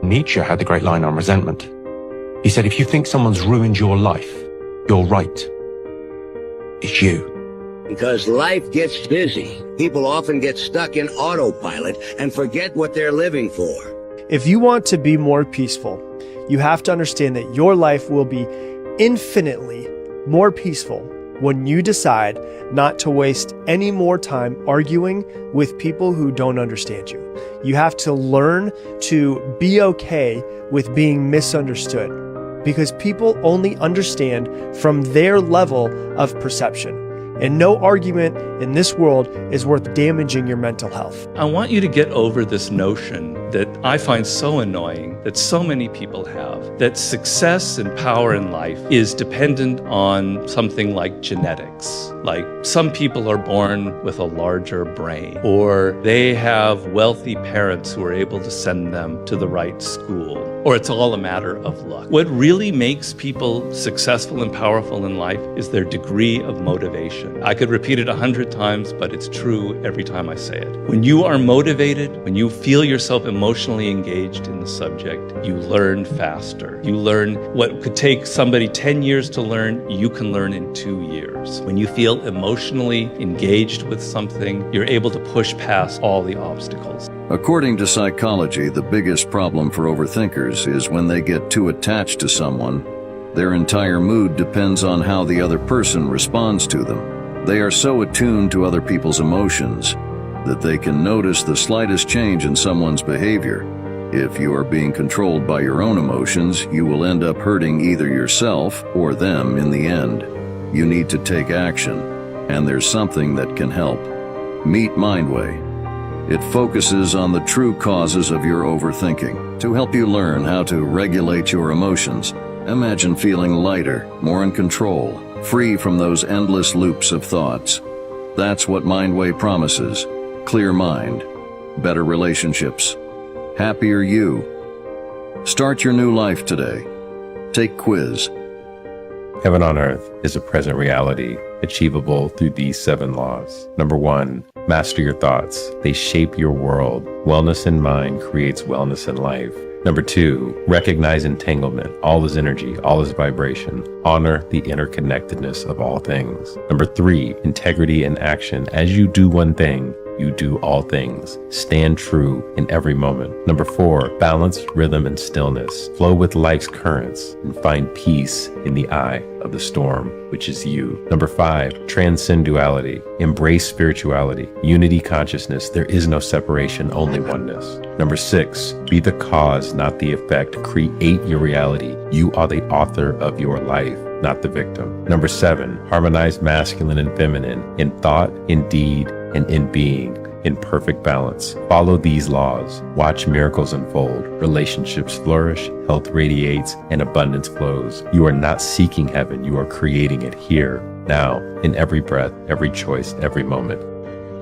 Nietzsche had the great line on resentment. He said, if you think someone's ruined your life, you're right. It's you. Because life gets busy. People often get stuck in autopilot and forget what they're living for. If you want to be more peaceful, you have to understand that your life will be infinitely more peaceful when you decide not to waste any more time arguing with people who don't understand you. You have to learn to be okay with being misunderstood, because people only understand from their level of perception. And no argument in this world is worth damaging your mental health. I want you to get over this notion that I find so annoying that so many people have, that success and power in life is dependent on something like genetics. Like some people are born with a larger brain, or they have wealthy parents who are able to send them to the right school, or it's all a matter of luck. What really makes people successful and powerful in life is their degree of motivation. I could repeat it 100 times, but it's true every time I say it. When you are motivated, when you feel yourself emotionally engaged in the subject, you learn faster. You learn what could take somebody 10 years to learn, you can learn in 2 years. When you feel emotionally engaged with something, you're able to push past all the obstacles. According to psychology, the biggest problem for overthinkers is when they get too attached to someone. Their entire mood depends on how the other person responds to them. They are so attuned to other people's emotions that they can notice the slightest change in someone's behavior. If you are being controlled by your own emotions, you will end up hurting either yourself or them in the end. You need to take action, and there's something that can help. Meet Mindway. It focuses on the true causes of your overthinking to help you learn how to regulate your emotions. Imagine feeling lighter, more in control, free from those endless loops of thoughts. That's what Mindway promises. Clear mind, better relationships, happier you. Start your new life today. Take quiz. Heaven on earth is a present reality, achievable through these 7 laws. Number 1, master your thoughts. They shape your world. Wellness in mind creates wellness in life. Number 2, recognize entanglement. All is energy, all is vibration. Honor the interconnectedness of all things. Number 3, integrity in action. As you do one thing, you do all things. Stand true in every moment. Number 4, balance, rhythm, and stillness. Flow with life's currents and find peace in the eye of the storm, which is you. Number 5, transcend duality. Embrace spirituality. Unity consciousness. There is no separation, only oneness. Number 6, be the cause, not the effect. Create your reality. You are the author of your life, not the victim. Number 7, harmonize masculine and feminine in thought, in deed, and in being, in perfect balance. Follow these laws. Watch miracles unfold. Relationships flourish, health radiates, and abundance flows. You are not seeking heaven, you are creating it here, now, in every breath, every choice, every moment.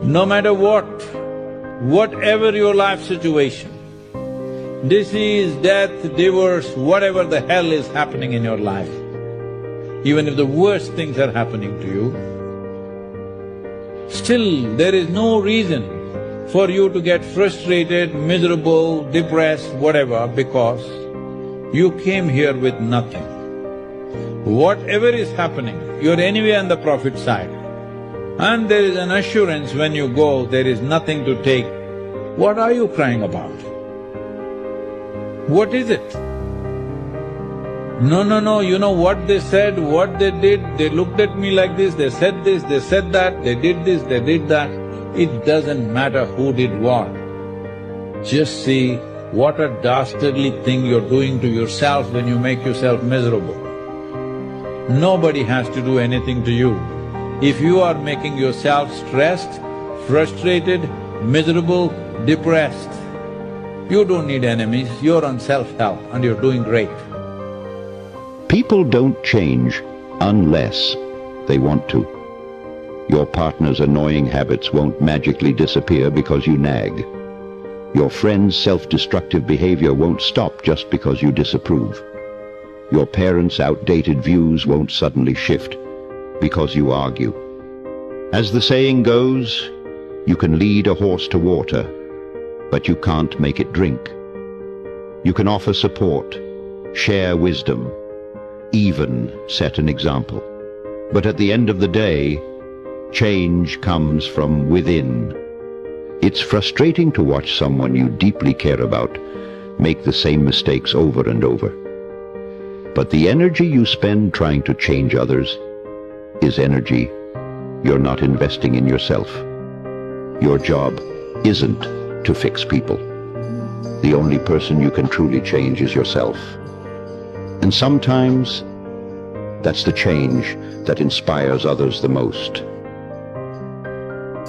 No matter whatever your life situation, disease, death, divorce, whatever the hell is happening in your life, even if the worst things are happening to you, still there is no reason for you to get frustrated, miserable, depressed, whatever, because you came here with nothing. Whatever is happening, you're anyway on the profit side. And there is an assurance when you go, there is nothing to take. What are you crying about? What is it? No, you know what they said, what they did, they looked at me like this, they said that, they did this, they did that. It doesn't matter who did what. Just see what a dastardly thing you're doing to yourself when you make yourself miserable. Nobody has to do anything to you. If you are making yourself stressed, frustrated, miserable, depressed, you don't need enemies, you're on self-help and you're doing great. People don't change unless they want to. Your partner's annoying habits won't magically disappear because you nag. Your friend's self-destructive behavior won't stop just because you disapprove. Your parents' outdated views won't suddenly shift because you argue. As the saying goes, you can lead a horse to water, but you can't make it drink. You can offer support, share wisdom, even set an example. But at the end of the day, change comes from within. It's frustrating to watch someone you deeply care about make the same mistakes over and over. But the energy you spend trying to change others is energy you're not investing in yourself. Your job isn't to fix people. The only person you can truly change is yourself. And sometimes, that's the change that inspires others the most.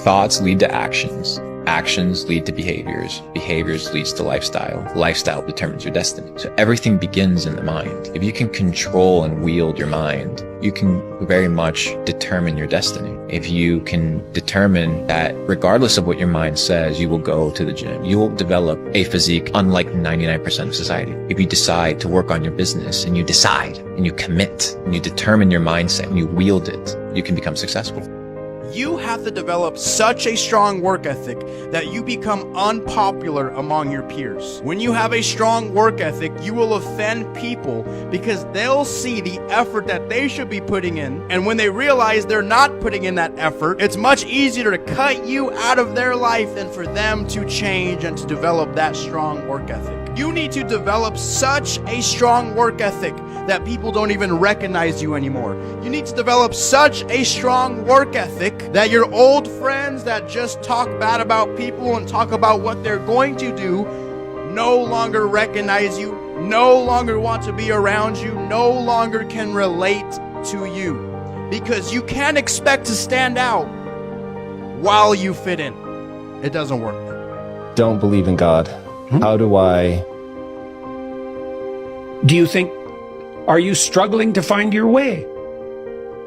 Thoughts lead to actions. Actions lead to behaviors. Behaviors leads to lifestyle. Lifestyle determines your destiny. So everything begins in the mind. If you can control and wield your mind, you can very much determine your destiny. If you can determine that regardless of what your mind says, you will go to the gym. You will develop a physique unlike 99% of society. If you decide to work on your business and you decide and you commit and you determine your mindset and you wield it, you can become successful. You have to develop such a strong work ethic that you become unpopular among your peers. When you have a strong work ethic, you will offend people because they'll see the effort that they should be putting in. And when they realize they're not putting in that effort, it's much easier to cut you out of their life than for them to change and to develop that strong work ethic. You need to develop such a strong work ethic that people don't even recognize you anymore. You need to develop such a strong work ethic that your old friends that just talk bad about people and talk about what they're going to do no longer recognize you, no longer want to be around you, no longer can relate to you. Because you can't expect to stand out while you fit in. It doesn't work. Don't believe in God. How do I... Do you think, are you struggling to find your way?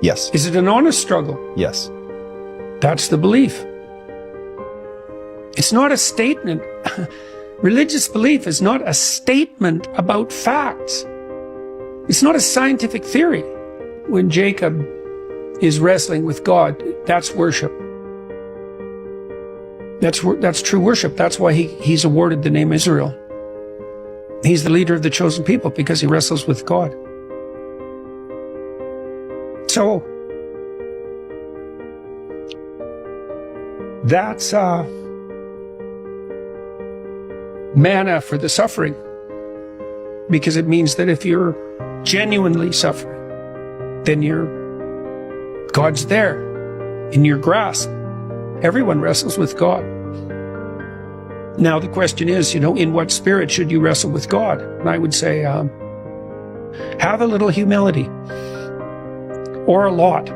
Yes. Is it an honest struggle? Yes. That's the belief. It's not a statement. Religious belief is not a statement about facts. It's not a scientific theory. When Jacob is wrestling with God, that's worship. That's true worship. That's why he's awarded the name Israel. He's the leader of the chosen people because he wrestles with God. So, that's manna for the suffering, because it means that if you're genuinely suffering, then God's there in your grasp. Everyone wrestles with God. Now the question is, in what spirit should you wrestle with God? And I would say, have a little humility, or a lot.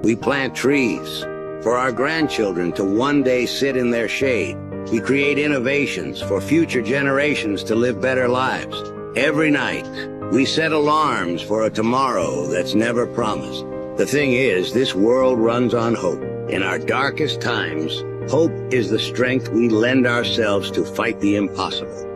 We plant trees for our grandchildren to one day sit in their shade. We create innovations for future generations to live better lives. Every night, we set alarms for a tomorrow that's never promised. The thing is, this world runs on hope. In our darkest times, hope is the strength we lend ourselves to fight the impossible.